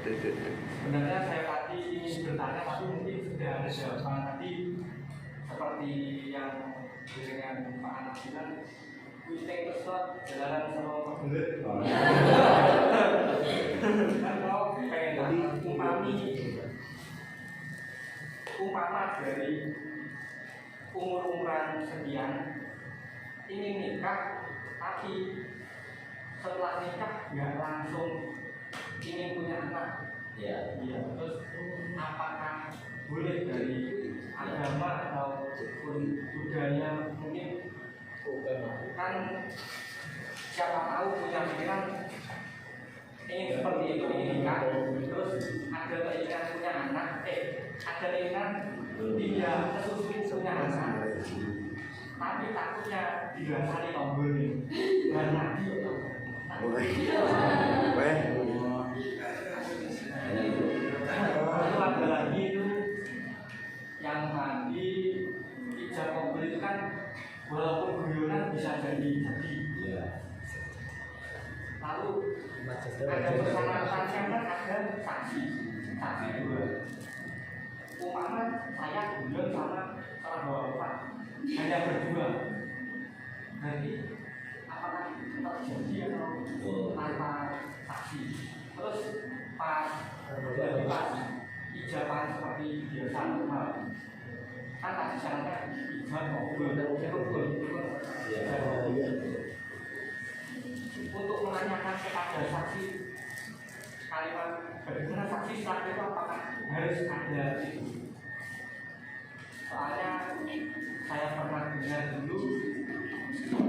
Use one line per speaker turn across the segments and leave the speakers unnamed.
Sebenarnya saya tadi ingin bertanya, tapi mungkin sudah ada jawaban tadi seperti yang dengan Pak Anas bilang, kucing kesot jalanan sama kebelet. Kan kalau pengen umpama dari umuran sekian ingin nikah, tapi setelah nikah nggak langsung ingin punya anak. Iya. Terus apakah boleh dari agama atau budaya mungkin kan siapa tahu punya pikiran ingin seperti itu, ingin nikah, terus ada keinginan punya anak, ada keinginan dia kesusun punya anak, tapi takutnya didasari tombol nih banyak. Lalu ada lagi itu yang mandi ijab kabul itu kan walaupun guyonan bisa jadi. Lalu ada persyaratan kan ada saksi dua. Umpama saya guyon sama bapak hanya berdua, nanti apakah terjadi atau tanpa saksi? Terus pas ijaban seperti biasa normal kan tak disyaratkan ijab kabul untuk menanyakan kepada saksi kalimat bagaimana saksi sah itu apakah harus ada itu. Soalnya saya pernah dengar dulu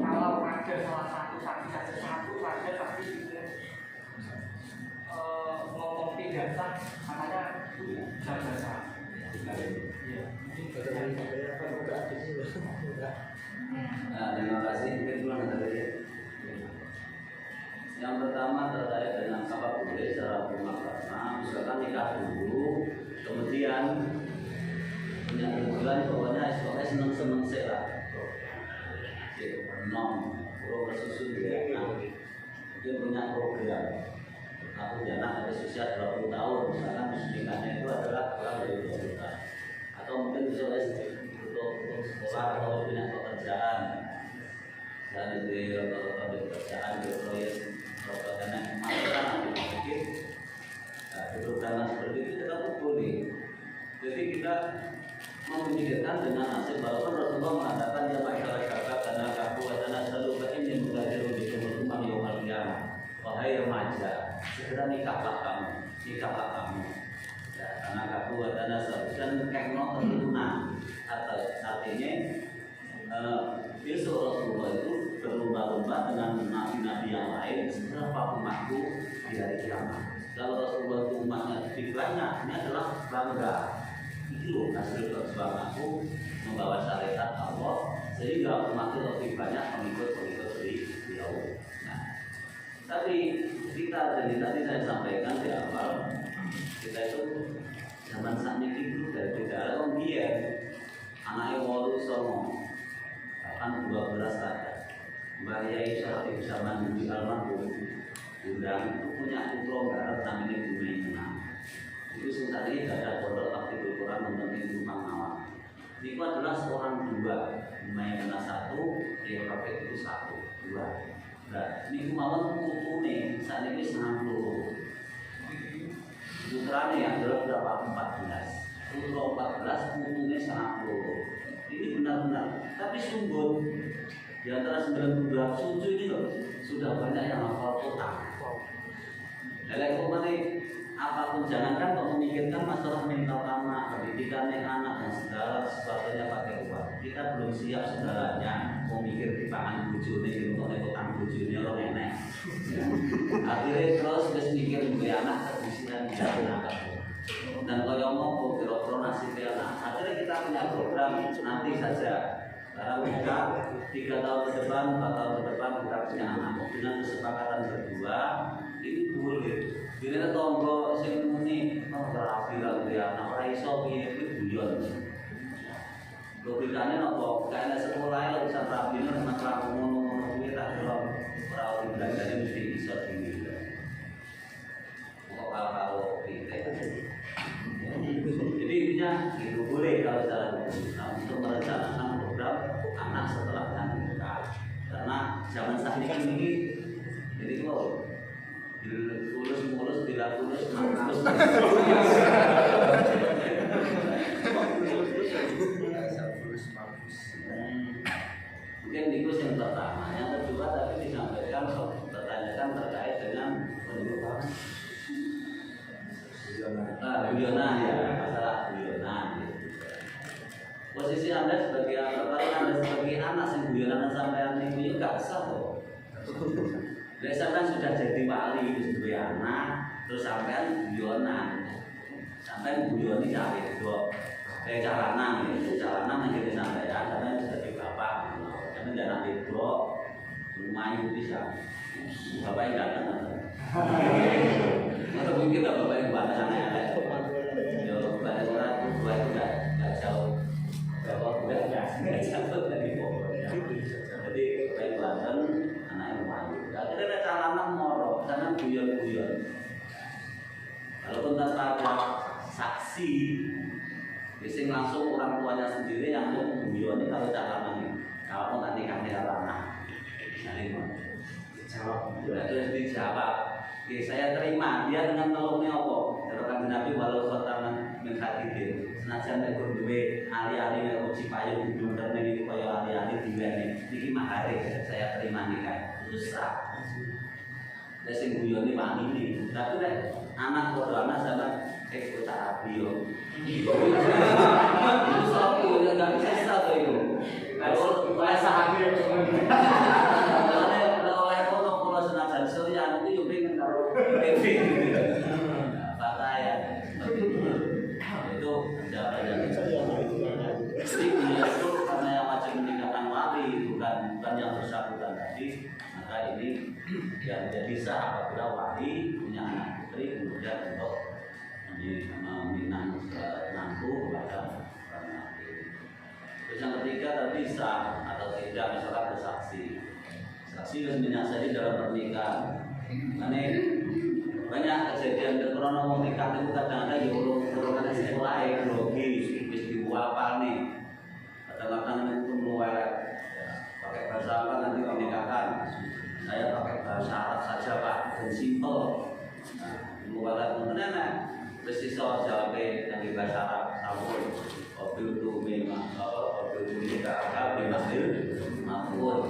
kalau ada salah satu saksi saja saksi ngomong tidak sah, makanya bisa sah.
Nah, terima kasih. Mungkin pulang dari yang pertama terkait dengan apa boleh secara rumah karena misalkan nikah dulu, kemudian punya hubungan pokoknya seneng sih lah. Kalau bersusun dia, dia punya program. Aku anak dari usia 20 tahun, misalkan nikahnya itu adalah orang dari 20 tahun, atau mungkin misalnya untuk sekolah atau punya pekerjaan, dan dari rata-rata pekerjaan di proyek proyek masalah mungkin di program seperti itu kita boleh. Jadi kita memikirkan dengan nasib walaupun Rasulullah mengatakan ya masyarakat karena kaku karena selalu ini mengajar di rumah yang kalian wahai remaja segera nikahlah kamu ya, karena kaku karena dan kekno keturunan atau artinya besok Rasulullah itu berlomba-lomba dengan nabi-nabi yang lain seberapa umatku di hari kiamat. Kalau Rasulullah itu umatnya lebih banyak, ini adalah bangga. Itu hasil perjuangan aku membawa syariat Allah sehingga umat itu lebih banyak pengikut beliau. Nah, tapi kita tadi saya sampaikan di awal kita itu zaman saat ini itu dari tidak ada orang dia anaknya walu songo bahkan 12 ada Mbak Yai saat di zaman di almarhum undang itu punya program namanya Bumi itu sebenarnya tidak ada pondok aktif Quran mengenai rumah awal. Itu adalah seorang dua, Maimunah satu, DKP itu satu, dua. Nah, ini kemauan putu nih, saat ini 90. Putranya adalah berapa? 14. Putra 14, putunya 90. Ini benar-benar. Tapi sungguh di antara 92 suci ini loh, sudah banyak yang hafal Quran. Apapun jangankan kalau memikirkan masalah mental anak, pendidikannya anak dan segala sesuatunya pakai uang. Kita belum siap segalanya memikir timbangan bujune, untuk utang bujune lo nenek. Akhirnya terus mikir punya anak kebusian anak. Dan kalau mau kira-kira nasibnya anak, akhirnya kita punya program nanti saja. Karena kita 3 tahun ke depan, 4 tahun ke depan kita punya anak dengan kesepakatan berdua ini boleh. Jadi ada tonggo sing muni rapi lah dia anak raiso piye iki guyon. Logikane napa? Kayak sekolah lho bisa rapi nek masalah ngono-ngono kuwi tak ora belajarnya mesti iso tinggi. Kok kalau hukumnya itu boleh kalau secara hukum. Nah, untuk merencanakan program anak setelahnya nikah. Karena zaman saat ini kok mulus tidak mulus mampus. Mungkin itu yang pertama. Yang kedua tadi disampaikan pertanyaan terkait dengan pendidikan. Guyonan ya, masalah guyonan. Posisi Anda sebagai anak yang guyonan sampai ini nggak sah kok. Sampean sudah jadi wali sebagai anak, terus sampean guyonan, sampean guyoni cari itu, kayak calanan yang jadi sampean, sampean sudah jadi bapak, sampean jangan itu, lumayan bisa, bapak yang datang, atau mungkin bapak yang buat aneh-aneh, bapak yang orang tua itu nggak jauh, bapak nggak jauh dari pokoknya, jadi bapak yang datang. Akhirnya calanan moro, sana guyon-guyon. Kalaupun tanpa ada saksi, biasanya langsung orang tuanya sendiri yang mengguyoni kalau calanan ini. Kalau nanti kami anak, saling dijawab. Terus dijawab. Oke, saya terima. Dia dengan tolongnya apa? Kalau kan Nabi walau khotaman min hadidin. Senajan nek duwe ali-ali nek uji payung diundang ning kaya ali-ali diwene. Iki mahare saya terima nikah. Susah. Lah sing guyone wani iki. Tapi nek anak padha anak sama kota api yo. Itu sapa yo enggak bisa to itu. Kalau oleh sahabat oleh foto kula senajan surya itu yo pengen karo TV. Kata ya. Itu jawabannya. Jadi itu karena yang wajib menikahkan wali bukan yang bersangkutan tadi. Maka ini yang jadi sah apabila wali punya anak putri kemudian untuk meminang menantu kepada orang laki. Terus yang ketiga tadi sah atau tidak misalkan bersaksi. Saksi harus menyaksikan dalam pernikahan. Karena banyak kejadian karena mau nikah itu kadang-kadang ya urung sekolah grogi wis diwapal nih. Kadang-kadang itu meluarat pakai bahasa apa nanti menikahkan. Saya pakai bahasa Arab saja Pak, dan simple. Mubarak mengenai presiso jawabnya yang bahasa Arab sampun. Obil tu memang, obil tu nikah agak dimaksud makmur.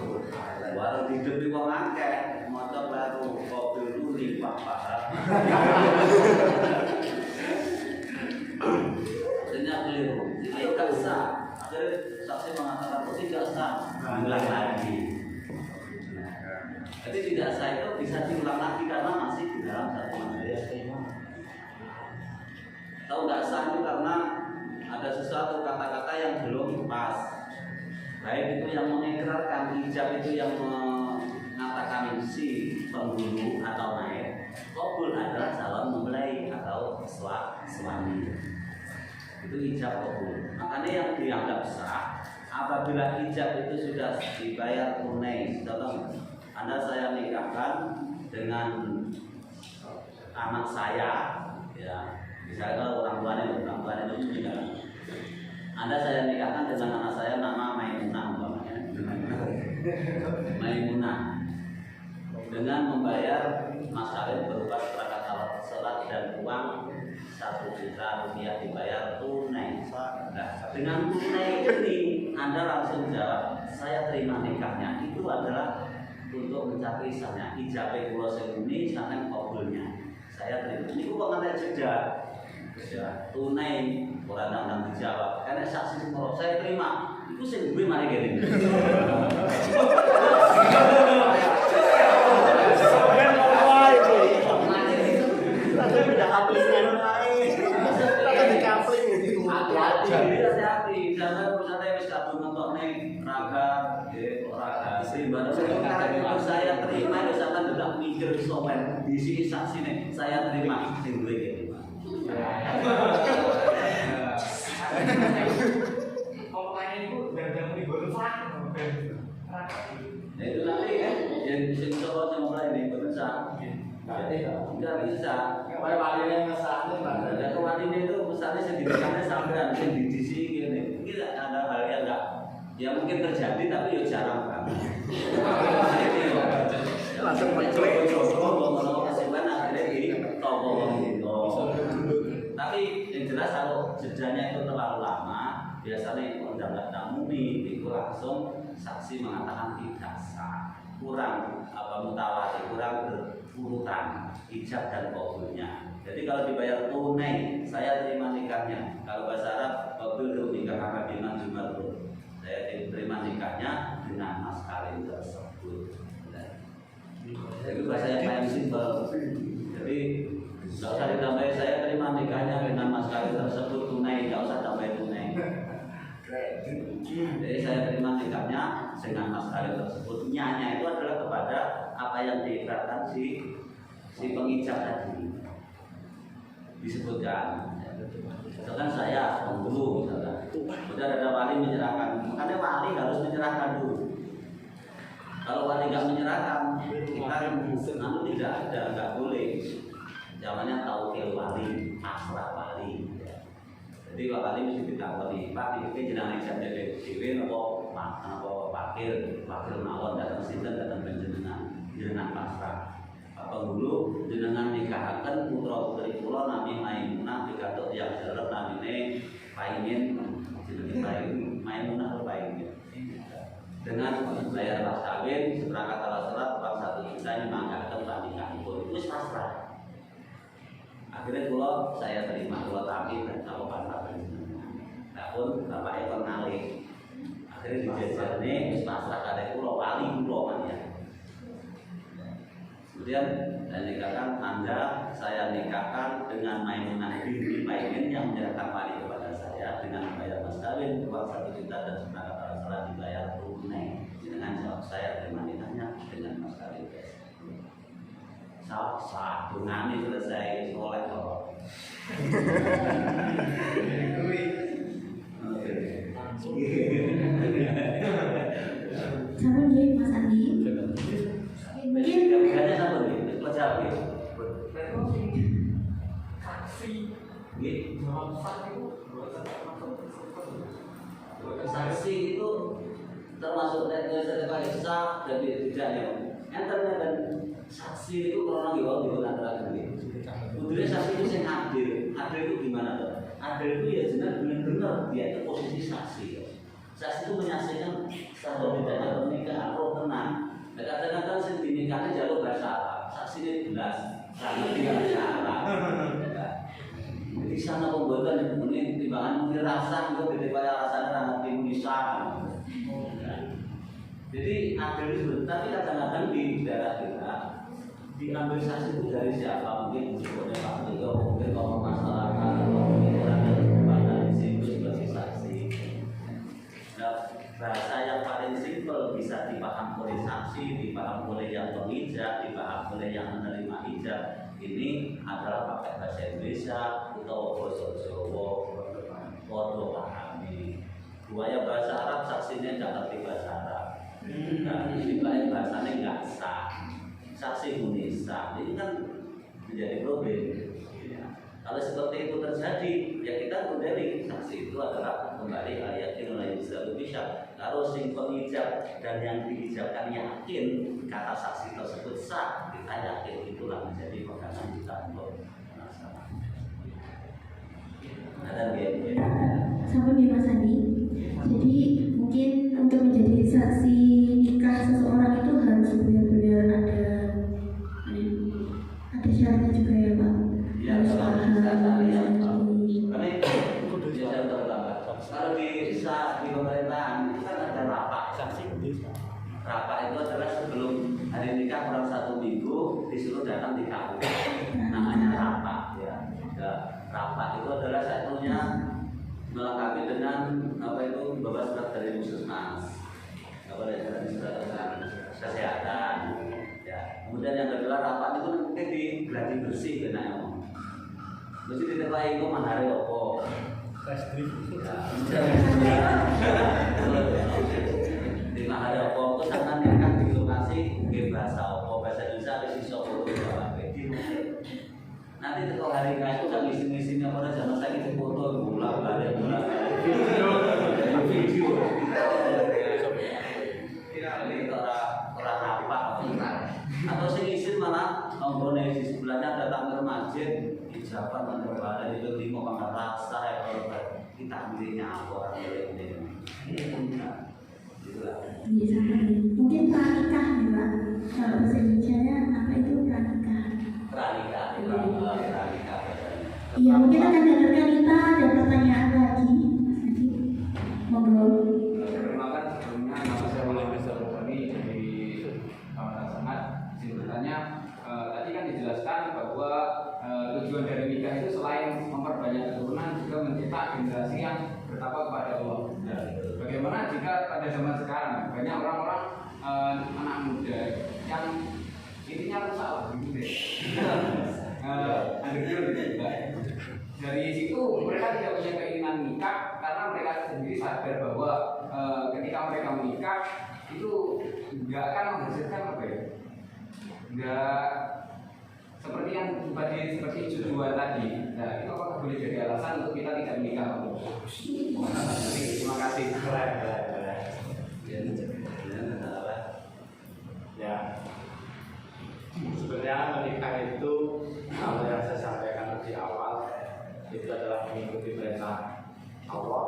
Walau hidup di wong akeh, motor baru obil tu limpah paham. Ternyata keliru, tidak sah. Akhirnya saksi mengatakan tidak sah, ulang lagi. Jadi tidak sah itu bisa diulang lagi karena masih di dalam satu majelis. Tahu nggak sah itu karena ada sesuatu kata-kata yang belum pas. Baik itu yang mengikrarkan ijab itu yang mengatakan si penghulu atau naik. Qabul adalah calon mempelai atau suami. Itu ijab qabul. Makanya yang dianggap sah apabila ijab itu sudah dibayar tunai. Contoh, Anda saya nikahkan dengan anak saya, ya, misalnya orang tuanya itu juga. Anda saya nikahkan dengan anak saya nama Maimunah, umpamanya. Maimunah dengan membayar mas kawin berupa seperangkat alat sholat dan uang 1 juta rupiah dibayar tunai. Nah, dengan tunai ini Anda langsung jawab, saya terima nikahnya. Itu adalah untuk mencapai sahnya ijabe kula sing muni sampeyan kabulnya. Saya terima. Niku kok ngantek jeda. Ya, tunai ora nang dijawab. Karena saksi kalau saya terima, itu sing duwe mari kene. Hati-hati, jangan misalnya wis kadung nentokne raga, raga simbana itu saya terima wis sampean ndak mikir sowen di saksine saya terima sing duwe kene.
Pokoknya itu dan libur fak.
Nah itu nanti yang sing coba mulai nih berusaha. Enggak bisa.
Kayak wali yang ngesane, Pak.
Ya kemarin itu misalnya sedikitnya sampai anak yang di sini gini. Mungkin ada hal yang enggak, ya mungkin terjadi tapi ya jarang banget. Langsung mencoba kesimpulan akhirnya di toko gitu. Tapi yang jelas kalau jedanya itu terlalu lama, biasanya undang muni itu langsung saksi mengatakan tidak sah, kurang mutawatir, kurang berurutan ijab dan kabulnya. Jadi kalau dibayar tunai, saya terima nikahnya. Kalau bahasa Arab, kabul nikah karena biman jumatul. Saya terima nikahnya dengan mas kawin tersebut. Jadi bahasanya paling simpel. Jadi nggak usah ditambahin, saya terima nikahnya dengan mas kawin tersebut tunai, nggak usah tambahin tunai. Jadi saya terima nikahnya dengan mas kawin tersebut. Nyanya itu adalah kepada apa yang diikrarkan si pengijab tadi disebutkan. Misalkan saya penghulu, misalkan, kemudian ada wali menyerahkan, makanya wali harus menyerahkan dulu. Kalau wali nggak menyerahkan, kita tidak ada, nggak boleh. Zamannya taukil wali, asrah wali. Jadi wali mesti ditakoni, Pak, ini jenengan ijab dhewe napa wakil mawon datang sinten datang jenengan pasrah. Penghulu jenengan nikahaken putra putri kula nami Maimunah pikantuk yang dalem namine Paingin, jenenge Maimunah atau Paingin. Dengan bayar mas kawin seperangkat alat surat uang 1 juta ini mangkaken pernikahanipun wis pasrah. Akhirnya kula saya terima kula tapi dan kalau pasrah jenengan. Napun bapake kon ngalih. Akhirnya dijajarne wis pasrah kalih kula wali kula man ya. Kemudian saya nikahkan dengan Maimunah binti Paingin yang menyerahkan wali kepada saya dengan membayar mas kawin uang 1 juta dan seperangkat alat surat dibayar tunai. Dengan jawab saya terima nikahnya dengan mas kawin. Sah, tunani selesai oleh kok.
Sama nih Mas Andi. Mungkin
bedanya apa nih? Pelajar ya.
Saksi,
Gitu.
jawab saksi itu
Saksi itu termasuk dari sah dan tidak ya. Entarnya dan saksi itu kalau orang Jawa juga antara lain. Kemudian saksi itu yang adil. Adil itu gimana tuh? Adil itu ya benar-benar dia itu posisi saksi. Saksi itu menyaksikan satu tidaknya pernikahan atau tenang. Kadang-kadang sih dinikahnya jalur bahasa Arab. Saksi ini jelas karena tidak bahasa Arab. Di sana pembuatan ini timbangan mungkin rasa itu daripada rasanya sangat Indonesia. Jadi adil itu, tapi kadang-kadang di daerah kita diambil saksi itu dari siapa? Mungkin sebutnya Pak Tio, mungkin kalau masyarakat atau mungkin orang yang berada di sini sebagai saksi. Nah, bahasa yang paling simpel bisa dipaham oleh saksi, dipaham oleh yang pengijab, dipaham oleh yang menerima ijab. Ini adalah pakai bahasa Indonesia atau bahasa Jawa. Podo pahami. Buaya bahasa Arab saksinya tidak ngerti bahasa Arab. Nah, istilahnya bahasanya nggak sah. Saksi munisa ini kan menjadi problem. Ya. Kalau seperti itu terjadi, ya kita kembali saksi itu adalah kembali ayatin oleh Islam bisa. Kalau sing pengijab dan yang diijabkan yakin kata saksi tersebut sah, kita yakin itulah menjadi pegangan kita untuk melaksanakan. Ada gitu.
sama nih Mas Andi. Jadi mungkin untuk menjadi saksi nikah seseorang itu harus benar-benar ada syaratnya juga ya Pak.
Ya,
Harus
kalau
paham.
karena itu biasa terlambat. Kalau di pemerintahan itu kan ada rapat. Rapat itu adalah sebelum hari nikah kurang 1 minggu disuruh datang di KU. Namanya rapat ya. Rapat itu adalah satunya melengkapi dengan apa itu bawa surat dari Puskesmas, dari surat kesehatan. Ya. Kemudian yang kedua rapat itu mungkin digeladi bersih benar. Mesti ditepai itu mahare opo. Di mahare opo itu sangat nikah di lokasi nggih bahasa opo bahasa Indonesia wis iso kulo jawab. Nanti kalau hari nikah itu kan ngisi-ngisinya pada zaman saya itu foto bola balik bola teman berbeda itu lima pangkat rasa ya kalau kita milihnya apa orang milih itulah.
Iya sama nih. Mungkin pranikah nih Pak. Kalau bahasa Indonesia apa itu pranikah?
Pranikah.
Iya mungkin akan dengarkan kita ada pertanyaan lagi. Mas Adi, monggo.
Perkenalkan sebelumnya nama saya Muhammad Sarwani dari Kawasan Sangat. Izin bertanya, tadi kan dijelaskan bahwa tujuan dari nikah itu selain memperbanyak keturunan juga mencetak generasi yang bertakwa kepada Allah. Bagaimana jika pada zaman sekarang banyak orang-orang anak muda yang intinya rusak lah gitu deh. Underground gitu juga. Dari situ mereka tidak punya keinginan nikah karena mereka sendiri sadar bahwa ketika mereka menikah itu nggak akan menghasilkan apa ya, nggak seperti yang seperti tujuan tadi. Nah itu apakah boleh jadi alasan untuk kita tidak menikah? Terima kasih.
Ya, sebenarnya menikah itu kalau yang saya sampaikan di awal itu adalah mengikuti perintah Allah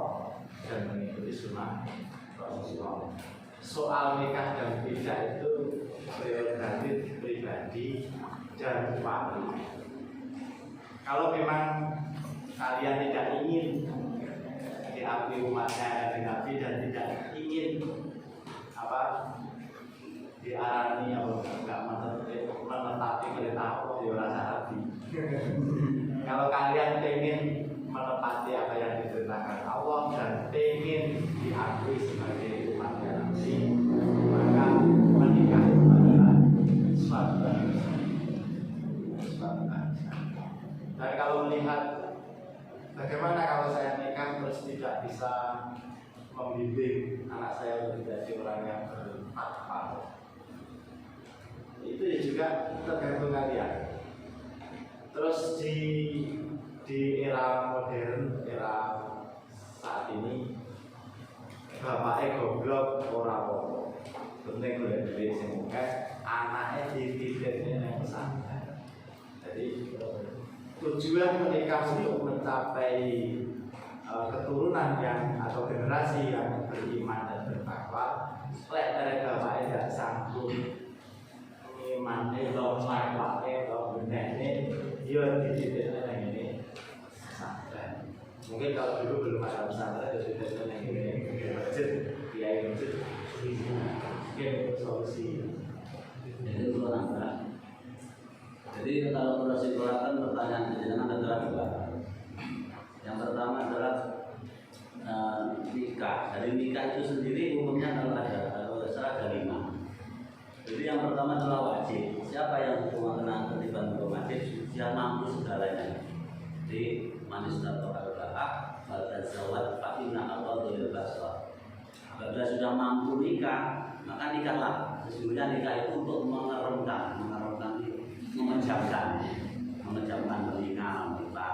dan mengikuti sunnah Rasulullah. Soal nikah dan tidak itu prerogatif pribadi dan suami. Kalau memang kalian tidak ingin diakui umatnya Nabi dan tidak ingin diarani atau enggak menetapi perintah Allah di rasa hati. Kalau kalian ingin menepati apa yang diperintahkan Allah dan ingin diakui sebagai umatnya Nabi, maka menikah itu adalah suatu dan kalau melihat bagaimana kalau saya nikah terus tidak bisa membimbing anak saya untuk menjadi orang yang bertakwa, itu ya juga tergantung kalian. Terus di era modern, era saat ini, bapaknya goblok ora apa-apa, penting golek duit sing akeh, anaknya dititipne nang pesantren. Jadi tujuan menikah untuk mencapai keturunan yang atau generasi yang beriman dan bertakwa. Lek dari bapaknya tidak sanggup imane lo makwake lo benene yo dititipne nang ngene pesantren. Mungkin kalau dulu belum ada pesantren ya dititipne nang ngene masjid, kiai masjid. Mungkin solusi.
Jadi itu orang. Jadi kalau kesimpulan pertanyaan jenengan adalah dua. Yang pertama adalah nikah. Dari nikah itu sendiri hukumnya kalau ada 5. Jadi yang pertama adalah wajib. Siapa yang mengenal ketertiban hukum wajib, dia mampu segalanya. Jadi manis atau al-ba'a dan zawat fa'inna Allah dhul basar. Apabila sudah mampu nikah, maka nikahlah. Sesungguhnya nikah itu untuk memejamkan telinga, mata.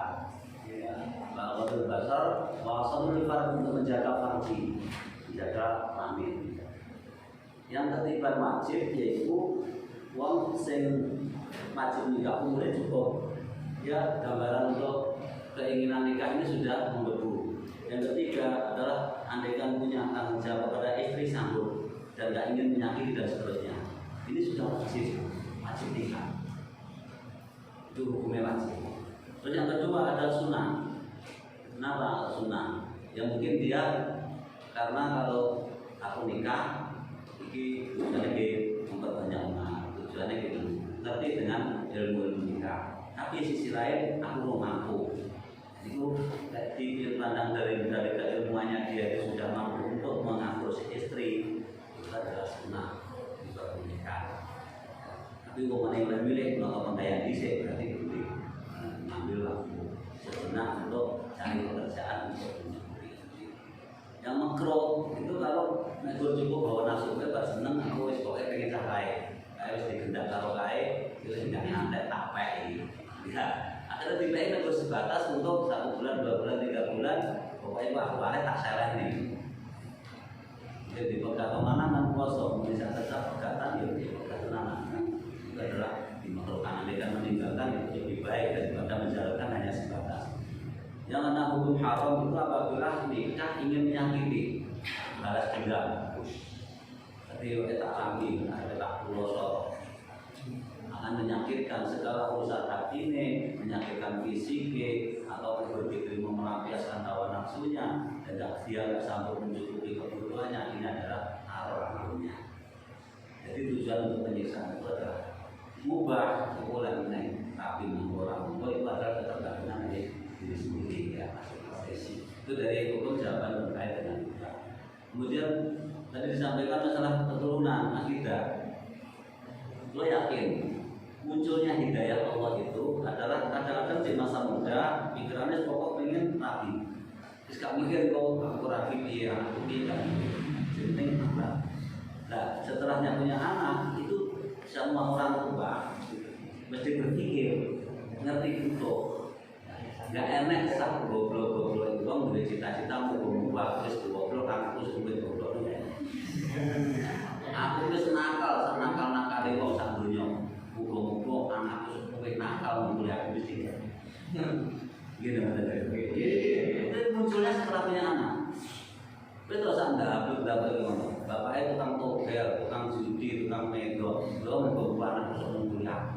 Bahwa berbasar, wawasan lifar untuk menjaga farji, menjaga kelamin. Yang ketiban wajib yaitu wong sing wajib nikah umurnya cukup. Ya, gambaran untuk keinginan nikah ini sudah membebu. Yang ketiga adalah andaikan punya tanggung jawab kepada istri sanggup dan tidak ingin menyakiti dan seterusnya. Ini sudah wajib nikah. Itu hukumnya wajib. Terus yang kedua ada sunnah. Kenapa sunnah? Ya mungkin dia karena kalau aku nikah, ini tujuannya memperbanyak umat, tujuannya gitu. Ngerti dengan ilmu nikah. Tapi sisi lain aku mau mampu. Itu dipandang dari keilmuannya dia itu sudah mampu untuk mengatur si istri. Itu adalah sunnah di pernikahan. Tapi kalau yang milih melakukan daya disik berarti boleh ambil waktu sejenak untuk cari pekerjaan untuk mencuri. Yang makro itu kalau nego cukup bawa nafsu gue pas seneng aku wis pokoke pengen capai. Kayak wis digendak karo kae, itu sing gak nyantet tak peki. Ya, akhirnya dipakai nego sebatas untuk 1 bulan, 2 bulan, 3 bulan, pokoknya aku pakai tak seleh nih. Jadi pegat mana kan kosong, bisa tetap pegatan ya pegatan anak. Itu adalah 5 menentukan dan meninggalkan itu lebih baik daripada menjalankan hanya sebatas. Yang mana hukum haram itu apabila nikah ingin menyakiti, balas dendam. Jadi kita alami, kita pulau akan menyakitkan segala urusan hati ini, menyakitkan fisik atau berpikir melampiaskan hawa nafsunya dan dia nggak sanggup mencukupi kebutuhannya. Ini adalah haramnya. Jadi tujuan untuk penyiksaan itu adalah mubah, boleh meneng, tapi orang itu adalah ketergantungan diri sendiri ya, masing-masing. Itu dari hukum jawaban terkait dengan kita. Kemudian tadi disampaikan masalah keturunan akidah. Lo yakin munculnya hidayah Allah itu adalah kadang-kadang di masa muda pikirannya pokok pengen rapi. Terus gak mikir kok aku rapi dia, aku dia penting apa? Nah setelahnya punya anak itu semua orang tua mesti berpikir ngerti itu. Gak enak sah goblok-goblok itu orang udah cita-cita mau berubah terus goblok aku sudah goblok ya. Aku wis nakal, nakal-nakal wong sak donya. Muga-muga anakku suwe nakal mulai aku wis iki. Gitu ada. Itu munculnya setelah punya anak. Betul sanda dapet ngono. Bapaknya tukang togel, tukang judi, tukang mego. Lo mau anak sok kuliah.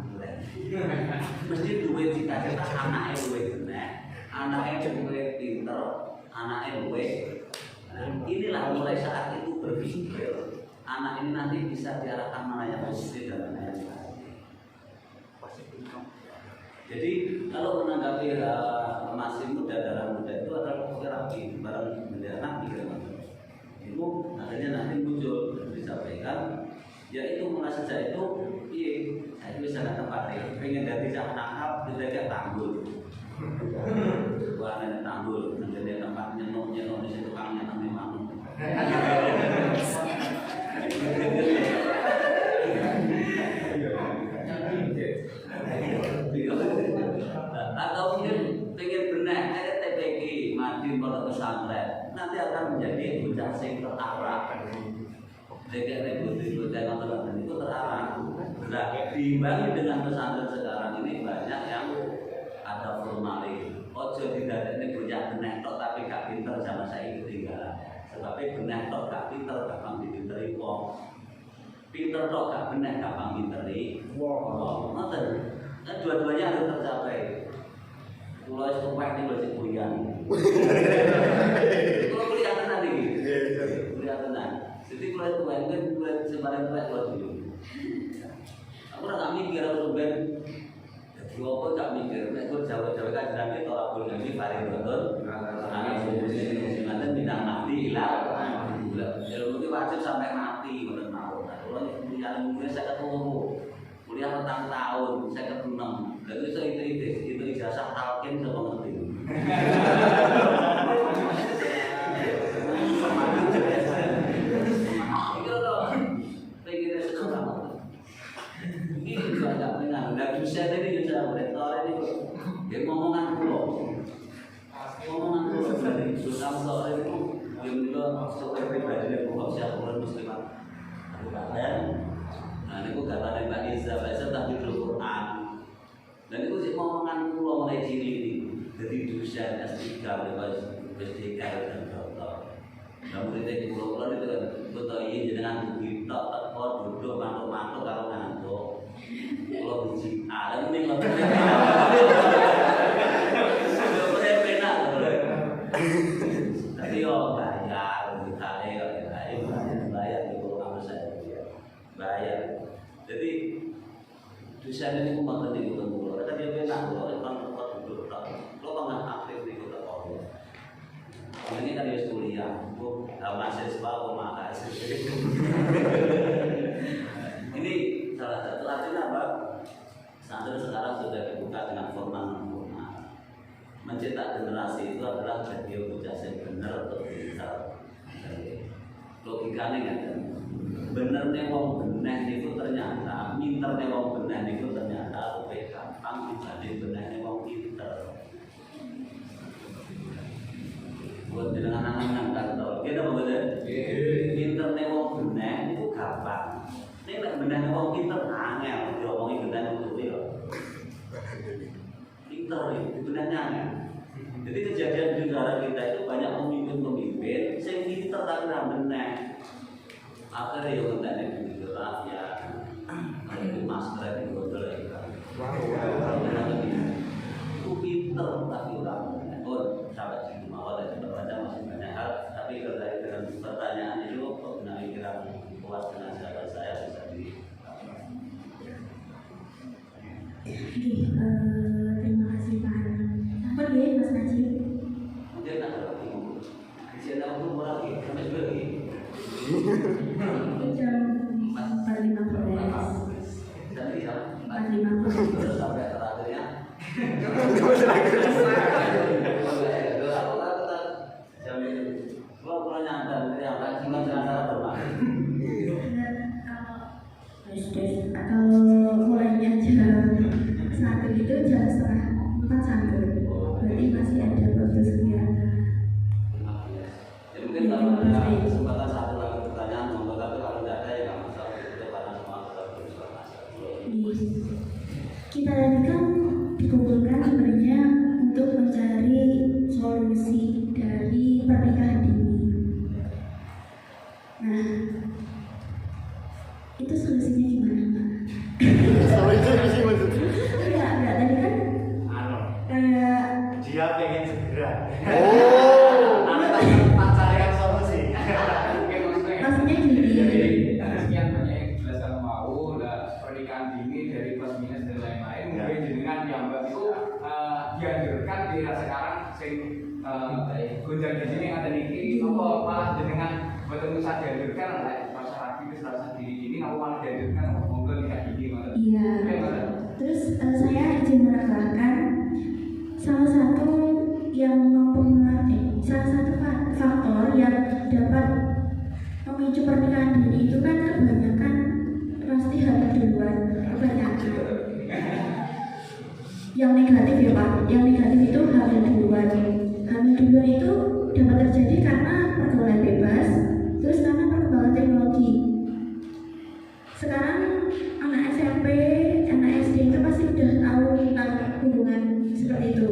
Mesti duwe cita-cita anake luwe bener. Anake luwe pinter, anake luwe. Nah, inilah mulai saat itu berpikir anak ini nanti bisa diarahkan mana yang positif dan mana yang negatif. Jadi kalau menanggapi masih muda darah muda itu adalah terapi barang menjadi anak itu akhirnya nanti muncul disampaikan yaitu mulai sejak itu iya saya bisa tempatnya pengen dari jangan nangkap tidak tanggul warna tanggul menjadi tempat nyenok di situ kami yang memang atau mungkin pengen benar ada TPG mati pada pesantren nanti akan menjadi bocah sing terarah ribut-ribut dan teman-teman itu terarah. Nah diimbangi dengan pesantren sekarang ini banyak yang ada formalin ojo tidak ada bocah benar tok tapi gak pinter sama saya ketinggalan sebabnya benar tok gak pinter gampang dipinteri wong pinter tok gak benar gampang dipinteri wong ngoten. Nah, dua-duanya harus tercapai. Pulau itu kuat nih masih kuliah. Kalau kuliah tenang nih, kuliah tenang. Jadi pulau itu kuat kan kuliah sebarang kuat dulu. Aku nggak mikir aku ben. Jadi aku nggak mikir. Aku jauh-jauh kan nanti kalau aku nanti paling betul. Anak muslim nanti bidang mati hilang. Ilmu itu wajib sampai mati menurut mau. Kalau kuliah mungkin saya ketemu. Kuliah petang tahun, saya ketenang. Lalu itu ijazah talqin sama ngerti. Pengen sekolah. Ini juga tak pernah. Nah, dosen ini juga rektor ini. Dia ngomongan pulau. Ngomongan pulau dari Sultan Sore itu. Dia juga sebagai pribadi yang siapa orang muslimat. Nah, ini kata Mbak Iza, saya tak hidup Quran. Dan itu sih ngomongan pulau mulai ciri ini. Jadi dosen S3, S3 dan dokter. Nah, muridnya di pulau itu kan betul ini dengan begitu tekor duduk mantuk-mantuk kalau ngantuk. Pulau biji alam ini kalau sudah pernah boleh. Tapi yo bayar di pulau kamu saya bayar. Jadi dosen ini memang penting untuk pulau. Ada dia benar pulau itu kan tempat duduk. Lo kan aktif di kota Palu. Ini kan dia kuliah, bu, mahasiswa atau mahasiswa. Ini salah satu artinya apa? Santri sekarang sudah dibuka dengan formal. Mencetak generasi itu adalah jadi bocah yang benar atau pintar. Logikanya kan, benernya wong benar itu ternyata, minternya wong benar itu ternyata lebih gampang dibanding benarnya wong pinter. Buat dengan anak-anak kan tahu, kita bener. Internet wong benar itu gampang. Ini nek benar wong pinter angel diomongi benar untuk ya. Pinter itu benarnya angel. Jadi kejadian di negara kita itu banyak pemimpin-pemimpin yang pinter tapi ra benar. Akhirnya ya ngentekne di rakyat. Itu masker itu bodol ya. Itu pinter tapi ora benar. Oh, sahabat di rumah ada baca masih banyak hal, tapi terkait dengan pertanyaan itu kok menawi kira puas dengan sahabat saya bisa di
terima kasih Pak Hanan. Apa ya Mas Najib?
mungkin ada lagi ngomong. Di sini aku murah lagi, sampai juga lagi.
Itu jam 4.15.
Dan bisa
4.15.
terus sampai terakhirnya. Jam itu, kalau nyandar yang lagi nyandar bermain.
Kalau mulainya jam 1 itu jam 3:30 sampai. Berarti masih ada proses kegiatan.
Ya mungkin kalau ada kesempatan satu lagi pertanyaan, monggo, tapi kalau tidak ada ya nggak masalah. Itu karena semua tetap berusaha.
Kita tadi kan dikumpulkan sebenarnya untuk mencari solusi dari pernikahan dini. Nah, itu solusinya gimana Pak? Enggak, tadi kan kayak
Dia pengen segera.
Oh.
Pacarkan solusi.
maksudnya gini.
Jadi sekian banyak yang dijelaskan mau, pernikahan dini dari plus minus dan lain-lain. Mungkin jenengan yang mbak itu dianjurkan di era sekarang sing gonjang di sini ada niki, apa malah jenengan betul saja dianjurkan masyarakat itu serasa diri ini, apa malah dianjurkan monggo nikah dini malah.
Iya. Terus saya izin menambahkan salah satu faktor yang dapat memicu pernikahan dini itu kan kebanyakan pasti hamil duluan, kebanyakan. Yang negatif ya Pak, yang negatif itu hamil duluan. Hamil duluan itu dapat terjadi karena pergaulan bebas, terus karena perkembangan teknologi. Sekarang anak SMP, anak SD itu pasti udah tahu tentang hubungan seperti itu.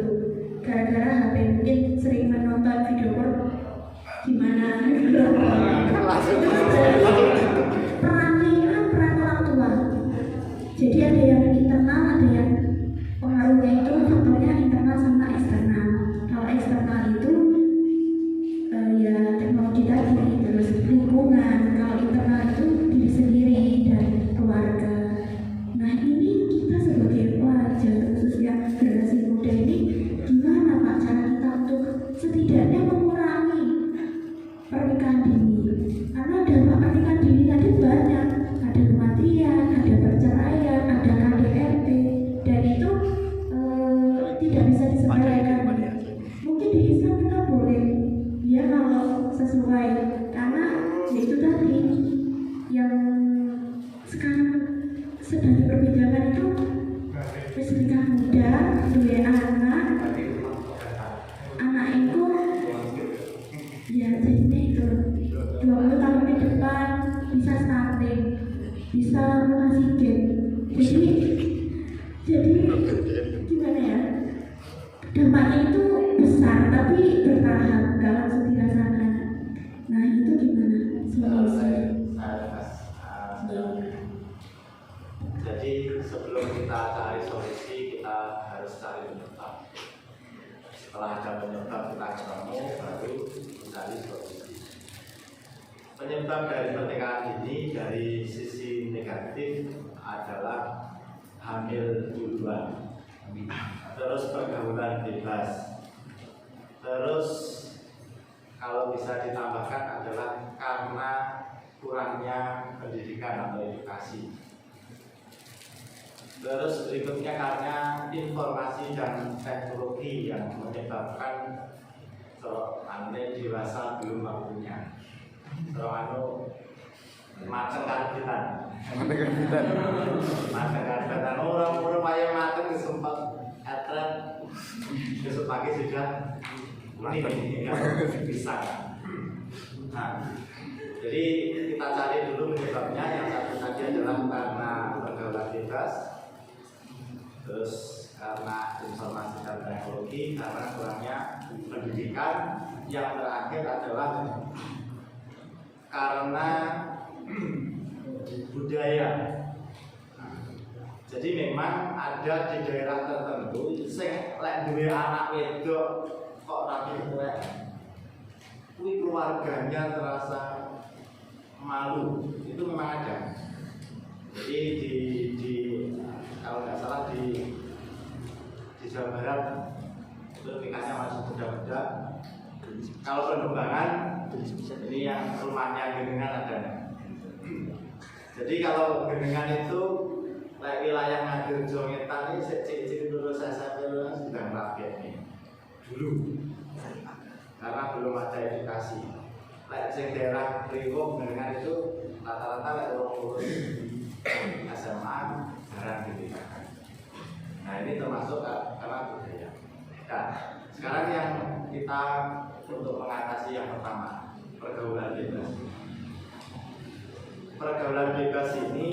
Gara-gara HP mungkin sering menonton video porno gimana peran orang tua. Jadi ada yang internal, ada yang pengaruhnya itu faktornya internal sama eksternal. Kalau eksternal itu ya teknologi tadi, terus lingkungan. Kalau internal itu diri sendiri dan keluarga. Nah ini kita sebagai pelajar khususnya generasi muda ini gimana Pak cara kita untuk setidaknya mengurangi pernikahan dini? Karena dampak pernikahan dini tadi banyak, ada kematian, ada perceraian, ada KDRT, dan itu tidak bisa disepelekan. Mungkin di Islam kita boleh, ya kalau sesuai, karena itu tadi yang sekarang sedang diperbincangkan itu nikah muda, dua anak itu ya jadinya itu 20 tahun ke depan bisa stunting, bisa mutasi gen. Jadi gimana ya, dampaknya itu besar tapi bertahap, gak langsung dirasakan. Nah itu gimana solusi?
Jadi sebelum kita cari solusi, kita harus cari penyebab. Setelah ada penyebab kita ketemu, baru mencari solusi. Penyebab dari pernikahan ini dari sisi negatif adalah hamil duluan, terus pergaulan bebas, terus kalau bisa ditambahkan adalah karena kurangnya pendidikan atau edukasi. Terus berikutnya karena informasi dan teknologi yang menyebabkan nanti dewasa belum waktunya. Macet karbitan. Macet karbitan. Orang-orang payah macet sempat atret. Besok pagi sudah ini bisa. Nah, jadi kita cari dulu penyebabnya. Yang satu tadi adalah terus karena informasi dan teknologi, karena kurangnya pendidikan, yang terakhir adalah karena budaya. Jadi memang ada di daerah tertentu sing lek duwe anak wedok kok rapi tuwek, kuwi keluarganya terasa malu, itu memang ada. Jadi di kalau nggak salah di Jawa Barat itu nikahnya masih muda-muda. Kalau perkembangan ini yang rumahnya genengan ada. Jadi kalau genengan itu wilayah Ngadirejo Ngetan ini ciri-ciri lulus SMP sudah rakyat nih dulu, karena belum ada edukasi. Sing daerah Priwo genengan itu rata-rata lulus SMA jarang dipikirkan. Nah ini termasuk karena budaya. Nah sekarang yang kita untuk mengatasi yang pertama, pergaulan bebas. Pergaulan bebas ini